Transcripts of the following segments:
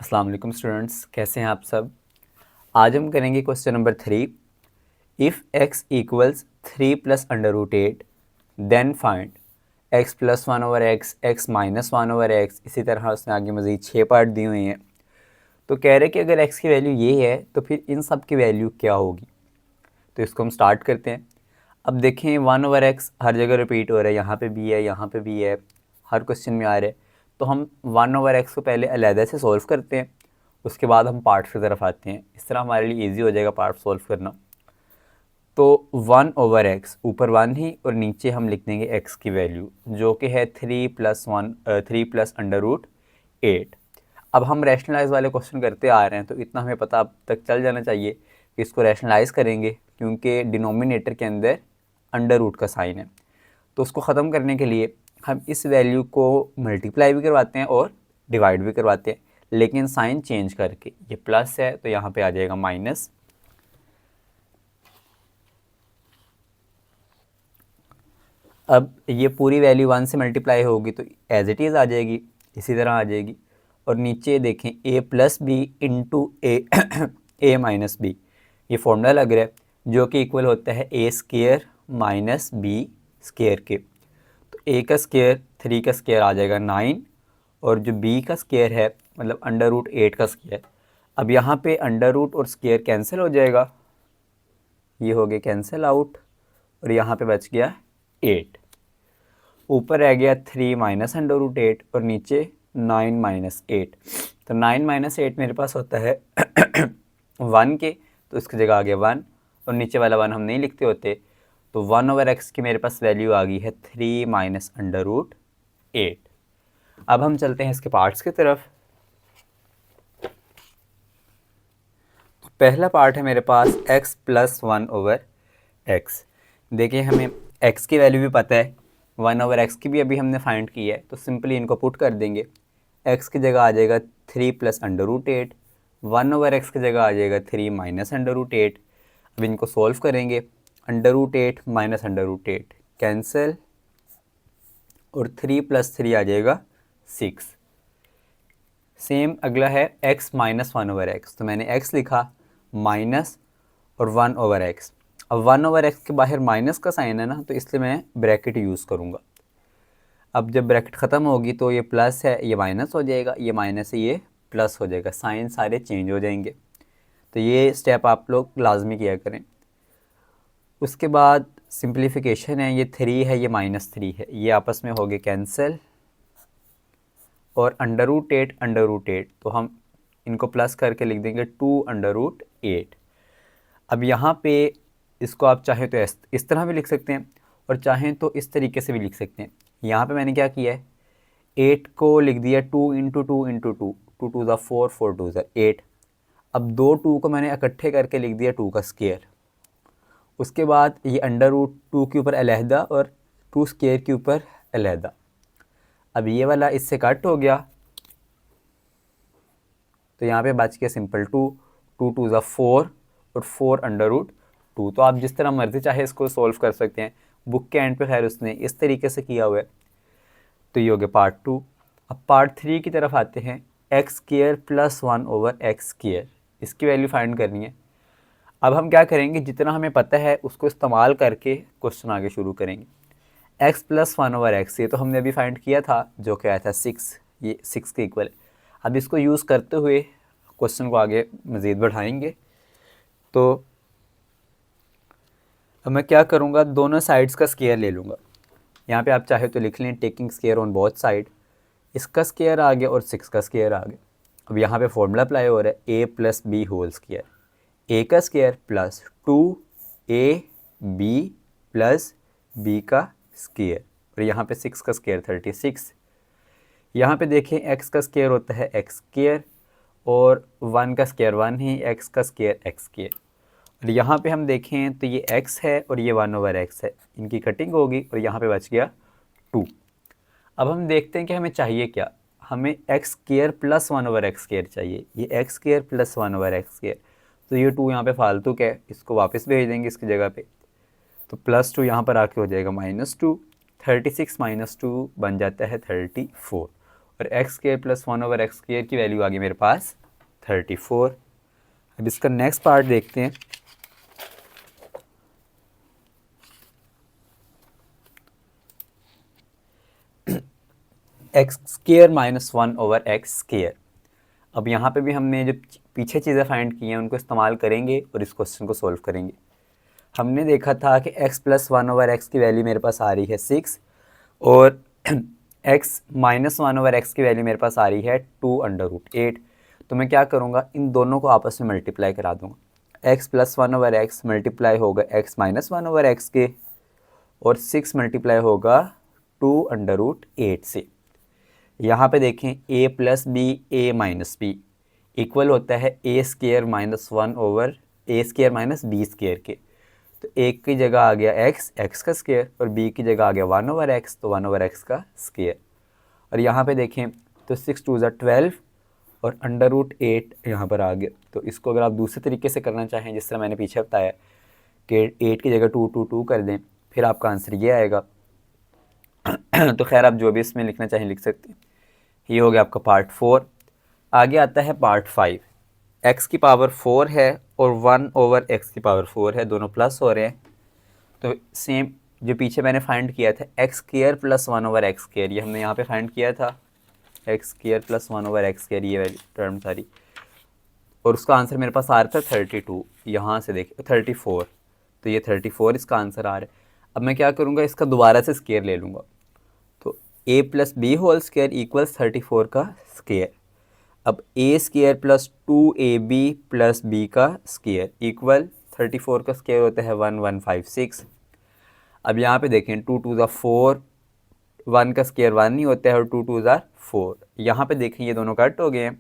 अस्सलाम वालेकुम स्टूडेंट्स, कैसे हैं आप सब। आज हम करेंगे question number 3। If x equals 3 plus under root 8 then find x plus 1 over x, x minus 1 over x. इसी तरह उसने आगे मज़ीद 6 पार्ट दिए हुए हैं। तो कह रहे कि अगर x की वैल्यू ये है तो फिर इन सब की वैल्यू क्या होगी। तो इसको हम स्टार्ट करते हैं। अब देखें 1 ओवर एक्स हर जगह रिपीट हो रहा है, यहाँ पे भी है, यहाँ पे भी है, हर क्वेश्चन में आ रहा है। तो हम 1 ओवर एक्स को पहले अलहदा से सॉल्व करते हैं, उसके बाद हम पार्ट्स की तरफ आते हैं। इस तरह हमारे लिए इजी हो जाएगा पार्ट सॉल्व करना। तो 1 ओवर एक्स ऊपर 1 ही और नीचे हम लिख देंगे x की वैल्यू जो कि है 3 प्लस अंडर रूट 8। अब हम रैशनलाइज वाले क्वेश्चन करते आ रहे हैं, तो इतना हमें पता अब तक चल जाना चाहिए कि इसको रैशनलाइज करेंगे क्योंकि डिनोमिनेटर के अंदर अंडर रूट का साइन है। तो उसको ख़त्म करने के लिए हम इस वैल्यू को मल्टीप्लाई भी करवाते हैं और डिवाइड भी करवाते हैं, लेकिन साइन चेंज करके। ये प्लस है तो यहाँ पे आ जाएगा माइनस। अब ये पूरी वैल्यू 1 से मल्टीप्लाई होगी तो एज इट इज़ आ जाएगी, इसी तरह आ जाएगी। और नीचे देखें a plus B into A A minus B, ये फॉर्मूला लग रहा है जो कि इक्वल होता है a square minus B square के। तो a का स्केयर 3 का स्केयर आ जाएगा 9, और जो b का स्केयर है मतलब अंडर रूट 8 का स्केयर। अब यहाँ पे अंडर रूट और स्केयर कैंसिल हो जाएगा, ये हो गया कैंसिल आउट, और यहाँ पे बच गया 8। ऊपर रह गया 3 माइनस अंडर रूट 8 और नीचे 9 माइनस 8। तो 9 माइनस 8 मेरे पास होता है 1 के, तो इसकी जगह आ गया 1, और नीचे वाला 1 हम नहीं लिखते होते। तो 1 ओवर एक्स की मेरे पास वैल्यू आ गई है 3 माइनस अंडर रूट 8। अब हम चलते हैं इसके पार्ट्स की तरफ। तो पहला पार्ट है मेरे पास x प्लस 1 ओवर एक्स। देखिए हमें x की वैल्यू भी पता है, 1 ओवर एक्स की भी अभी हमने फाइंड की है, तो सिंपली इनको पुट कर देंगे। x की जगह आ जाएगा 3 plus under root 8, 1 over x की जगह आ जाएगा 3 माइनस अंडर रूट 8। अब इनको सॉल्व करेंगे, under root 8 minus under root 8 cancel, और 3 प्लस 3 आ जाएगा 6। सेम अगला है x माइनस 1 ओवर एक्स। तो मैंने x लिखा माइनस और 1 ओवर एक्स। अब 1 ओवर एक्स के बाहर माइनस का साइन है ना, तो इसलिए मैं ब्रैकेट यूज़ करूँगा। अब जब ब्रैकेट ख़त्म होगी तो ये प्लस है ये माइनस हो जाएगा, ये माइनस है ये प्लस हो जाएगा, साइन सारे चेंज हो जाएंगे। तो ये स्टेप आप लोग लाजमी किया करें। उसके बाद सिंप्लीफिकेशन है, ये 3 है ये माइनस 3 है, ये आपस में हो गए कैंसिल, और अंडर रूट 8 तो हम इनको प्लस करके लिख देंगे 2 अंडर रूट 8। अब यहाँ पे इसको आप चाहें तो इस तरह भी लिख सकते हैं और चाहें तो इस तरीके से भी लिख सकते हैं। यहाँ पे मैंने क्या किया है, 8 को लिख दिया 2 into two into two, 2 two ज़ा 4, 4 टू ज़ा 8। अब दो 2 को मैंने इकट्ठे करके लिख दिया 2 का स्केयर। उसके बाद ये अंडर रूट 2 के ऊपर अलहदा और 2 स्केयर के ऊपर अलहदा। अब ये वाला इससे कट हो गया, तो यहाँ पे बच गया सिंपल 2, 2 टू ज़ा 4 और 4 अंडर रूट 2। तो आप जिस तरह मर्जी चाहे इसको सॉल्व कर सकते हैं। बुक के एंड पे खैर उसने इस तरीके से किया हुआ है। तो ये हो गया पार्ट 2। अब पार्ट 3 की तरफ आते हैं। X square plus 1 over x square, इसकी वैल्यू फाइंड करनी है। अब हम क्या करेंगे, जितना हमें पता है उसको इस्तेमाल करके क्वेश्चन आगे शुरू करेंगे। एक्स प्लस 1 ओवर एक्स, ये तो हमने अभी फाइंड किया था जो कि आया था 6, ये 6 के इक्वल है। अब इसको यूज़ करते हुए क्वेश्चन को आगे मज़ीद बढ़ाएंगे। तो अब मैं क्या करूँगा, दोनों साइड्स का स्केयर ले लूँगा। यहाँ पे आप चाहे तो लिख लें taking square on both side. इसका स्केयर आ गया और 6 का स्केयर आ गया। अब यहाँ पे फॉर्मूला अप्लाई हो रहा है a plus B whole square, a का square plus 2ab plus b का स्केयर, और यहाँ पे 6 का स्केयर 36। यहाँ पे देखें x का स्केयर होता है x स्केयर और 1 का स्केयर 1 ही, x का स्केयर x स्केयर। और यहाँ पे हम देखें तो ये x है और ये 1 ओवर x है, इनकी कटिंग होगी और यहाँ पे बच गया 2। अब हम देखते हैं कि हमें चाहिए क्या। हमें x square plus 1 over x square चाहिए, ये x square plus 1 over x square. तो ये 2 यहाँ पे फालतू का है, इसको वापस भेज देंगे इसकी जगह पे। तो प्लस 2 यहाँ पर आके हो जाएगा -2, 36 - 2 बन जाता है 34, और x square plus 1/x square की वैल्यू आ गई मेरे पास 34। अब इसका नेक्स्ट पार्ट देखते हैं। X square minus 1/x square. अब यहाँ पे भी हमने जो पीछे चीज़ें फाइंड की हैं उनको इस्तेमाल करेंगे और इस क्वेश्चन को सॉल्व करेंगे। हमने देखा था कि x प्लस 1/x की वैल्यू मेरे पास आ रही है 6 और x माइनस 1/x की वैल्यू मेरे पास आ रही है 2√8। तो मैं क्या करूँगा, इन दोनों को आपस में मल्टीप्लाई करा दूँगा। x प्लस 1/x मल्टीप्लाई होगा x माइनस 1/x के, और 6 मल्टीप्लाई होगा 2√8 से। यहाँ पे देखें a plus B a minus B equal होता है a square minus 1/a square minus B square के। तो एक की जगह आ गया x का स्क्वायर और b की जगह आ गया 1/x, तो 1/x का स्क्वायर। और यहाँ पे देखें तो 6 2 ज़ा 12 और √8 यहाँ पर आ गया। तो इसको अगर आप दूसरे तरीके से करना चाहें, जिस तरह मैंने पीछे बताया कि 8 की जगह 2 2 2 कर दें, फिर आपका आंसर ये आएगा। तो खैर आप जो भी इसमें लिखना चाहें लिख सकते हैं। ये हो गया आपका पार्ट 4। आगे आता है पार्ट 5। x की पावर 4 है और 1/x की पावर 4 है, दोनों प्लस हो रहे हैं। तो सेम जो पीछे मैंने फाइंड किया था x square plus 1/x square, ये हमने यहाँ पे फाइंड किया था x square plus 1/x square, ये वाली टर्म सारी, और उसका आंसर मेरे पास आ रहा था 32। यहाँ से देखिए 34, तो ये 34 इसका आंसर आ रहा है। अब मैं क्या करूँगा, इसका दोबारा से स्क्वायर ले लूँगा। तो a plus B whole square equals 34 का स्क्वायर। अब a square plus 2ab plus b का स्क्वायर इक्वल 34 का स्क्वायर होता है 1156। अब यहाँ पे देखें 2 2 ज़ा 4, 1 का स्क्वायर 1 नहीं होता है और 2 2 ज़ा 4। यहाँ पे देखें ये दोनों कट हो गए हैं,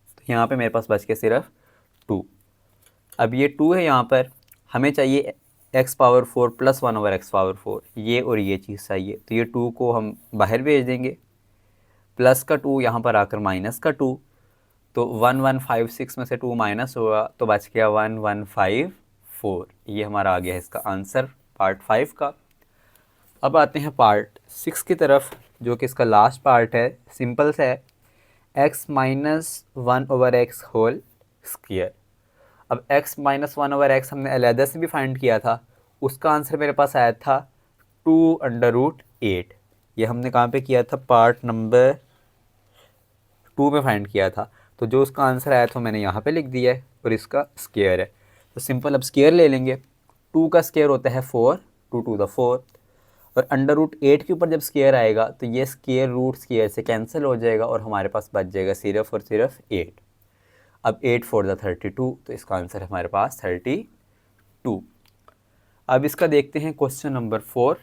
तो यहाँ पे मेरे पास बच के सिर्फ 2। अब ये 2 है, यहाँ पर हमें चाहिए x power 4 plus 1/x power 4, ये और ये चीज़ चाहिए। तो ये 2 को हम बाहर भेज देंगे, प्लस का 2 यहाँ पर आकर माइनस का 2, तो 1156 में से 2 माइनस होगा तो बच गया 1154। ये हमारा आ गया है इसका आंसर पार्ट 5 का। अब आते हैं पार्ट 6 की तरफ, जो कि इसका लास्ट पार्ट है। सिंपल सा है, x minus 1/x whole square. अब x माइनस 1/x हमने अलहदा से भी फाइंड किया था, उसका आंसर मेरे पास आया था 2√8। ये हमने कहाँ पे किया था, पार्ट नंबर 2 में फाइंड किया था। तो जो उसका आंसर आया था मैंने यहाँ पे लिख दिया है और इसका स्क्वायर है। तो सिंपल अब स्क्वायर ले लेंगे। 2 का स्क्वायर होता है 4, 2 2 ज़ा 4, और √8 के ऊपर जब स्क्वायर आएगा तो ये स्क्वायर रूट स्क्वायर से कैंसिल हो जाएगा और हमारे पास बच जाएगा सिर्फ और सिर्फ 8। अब 8 4 ज़ा 32, तो इसका आंसर हमारे पास 32। अब इसका देखते हैं question number 4।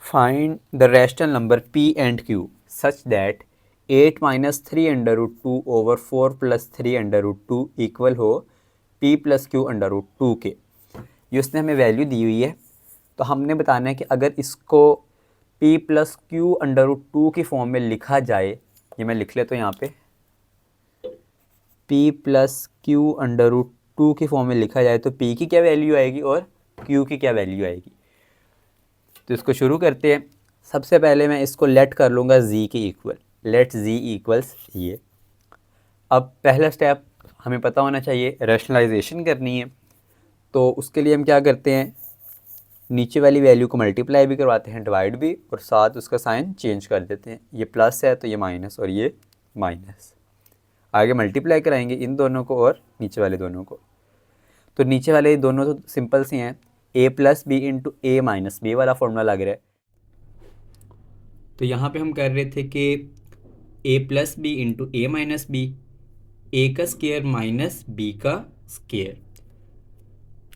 Find the rational number p and q such that 8 minus 3√2 over 4 plus 3√2 equal हो p प्लस q √2 के। ये उसने हमें वैल्यू दी हुई है, तो हमने बताना है कि अगर इसको p प्लस q √2 की फॉर्म में लिखा जाए, ये मैं लिख लेता हूँ यहाँ पे, p प्लस q √2 की फॉर्म में लिखा जाए तो p की क्या वैल्यू आएगी और q की क्या वैल्यू आएगी। तो इसको शुरू करते हैं। सबसे पहले मैं इसको लेट कर लूँगा z के इक्वल, लेट z इक्वल्स ये। अब पहला स्टेप हमें पता होना चाहिए, रैशनलाइजेशन करनी है। तो उसके लिए हम क्या करते हैं, नीचे वाली वैल्यू को मल्टीप्लाई भी करवाते हैं, डिवाइड भी, और साथ उसका साइन चेंज कर देते हैं। ये प्लस है तो ये माइनस और ये माइनस। आगे मल्टीप्लाई कराएंगे इन दोनों को और नीचे वाले दोनों को। तो नीचे वाले दोनों तो सिंपल सी हैं, a plus B into A minus B वाला फॉर्मूला लग रहा है। तो यहाँ पे हम कर रहे थे कि a plus B into A minus B, A का स्क्वायर माइनस बी का स्क्वायर।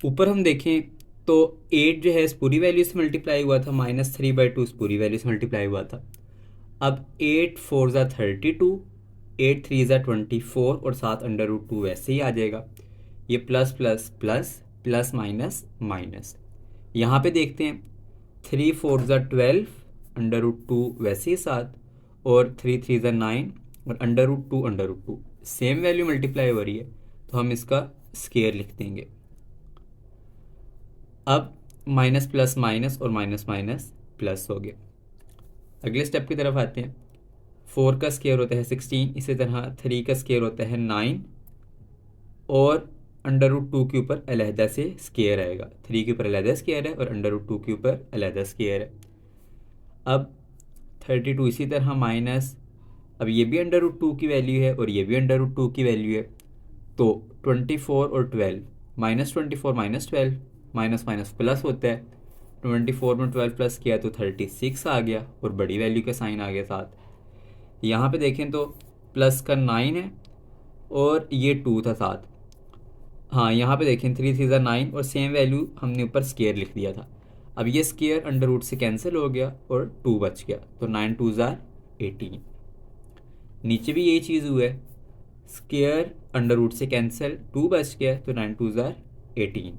ऊपर हम देखें तो 8 जो है इस पूरी वैल्यू से मल्टीप्लाई हुआ था, -3/2 इस पूरी वैल्यू से मल्टीप्लाई हुआ था। अब 8 4 ज़ा 32, 8 3 ज़ा 24 और साथ √2 वैसे ही आ जाएगा। ये plus plus plus plus minus minus. यहाँ पे देखते हैं 3 4 ज़ा 12, √2 वैसे ही साथ, और 3 3 ज़ा 9 और √2 सेम वैल्यू मल्टीप्लाई हो रही है, तो हम इसका स्क्वायर लिख देंगे। अब माइनस प्लस माइनस और माइनस माइनस प्लस हो गया। अगले स्टेप की तरफ आते हैं। 4 का स्क्वायर होता है 16, इसी तरह 3 का स्क्वायर होता है 9 और √2 के ऊपर अलहदा से स्क्वायर आएगा। 3 के ऊपर अलहदा स्क्वायर है और √2 के ऊपर अलहदा स्क्वायर है। अब 32 इसी तरह माइनस, अब ये भी √2 की वैल्यू है और ये भी √2 की वैल्यू है, तो 24 और 12, -24 -12, माइनस माइनस प्लस होता है। 24 में 12 प्लस किया तो 36 आ गया और बड़ी वैल्यू का साइन आ गया साथ। यहाँ पे देखें तो प्लस का 9 है और ये 2 था साथ। हाँ, यहाँ पे देखें 3 3 ज़ा 9 और सेम वैल्यू हमने ऊपर स्केयर लिख दिया था। अब ये स्केयर √ से कैंसिल हो गया और 2 बच गया, तो 9 2 ज़ा 18। नीचे भी यही चीज़ हुआ है, स्केयर √ से कैंसिल, 2 बच गया तो 9 2 ज़ा 18।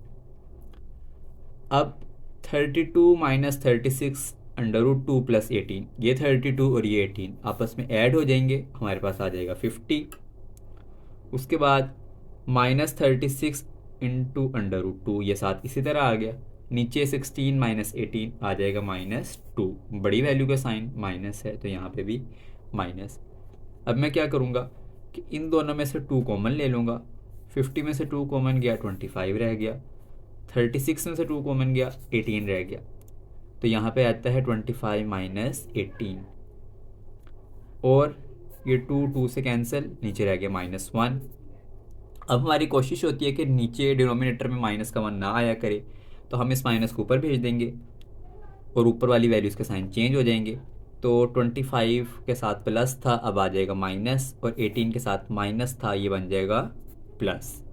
अब 32 माइनस 36 √2 प्लस 18, ये 32 और ये 18 आपस में ऐड हो जाएंगे, हमारे पास आ जाएगा 50। उसके बाद -36 इंटू √2, ये साथ इसी तरह आ गया। नीचे 16 माइनस 18 आ जाएगा -2, बड़ी वैल्यू का साइन माइनस है तो यहाँ पे भी माइनस। अब मैं क्या करूँगा कि इन दोनों में से 2 कॉमन ले लूँगा। 50 में से 2 कॉमन गया 25 रह गया, 36 में से 2 कॉमन गया 18 रह गया, तो यहाँ पे आता है 25 माइनस 18 और ये 2 से कैंसिल, नीचे रह गया -1। अब हमारी कोशिश होती है कि नीचे डिनोमिनेटर में माइनस का 1 ना आया करे, तो हम इस माइनस को ऊपर भेज देंगे और ऊपर वाली वैल्यूज़ के साइन चेंज हो जाएंगे। तो 25 के साथ प्लस था, अब आ जाएगा माइनस, और 18 के साथ माइनस था, ये बन जाएगा प्लस।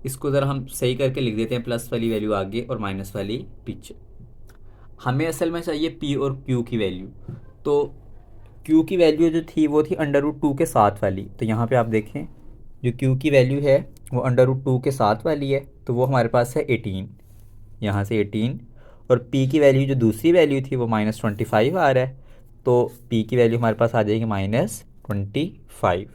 इसको ज़रा हम सही करके लिख देते हैं, प्लस वाली वैल्यू आगे और माइनस वाली पीछे। हमें असल में चाहिए P और Q की वैल्यू, तो Q की वैल्यू जो थी वो थी √2 के साथ वाली, तो यहाँ पे आप देखें जो Q की वैल्यू है वो √2 के साथ वाली है, तो वो हमारे पास है 18, यहाँ से 18। और P की वैल्यू जो दूसरी वैल्यू थी वो -25 आ रहा है, तो P की वैल्यू हमारे पास आ जाएगी -25।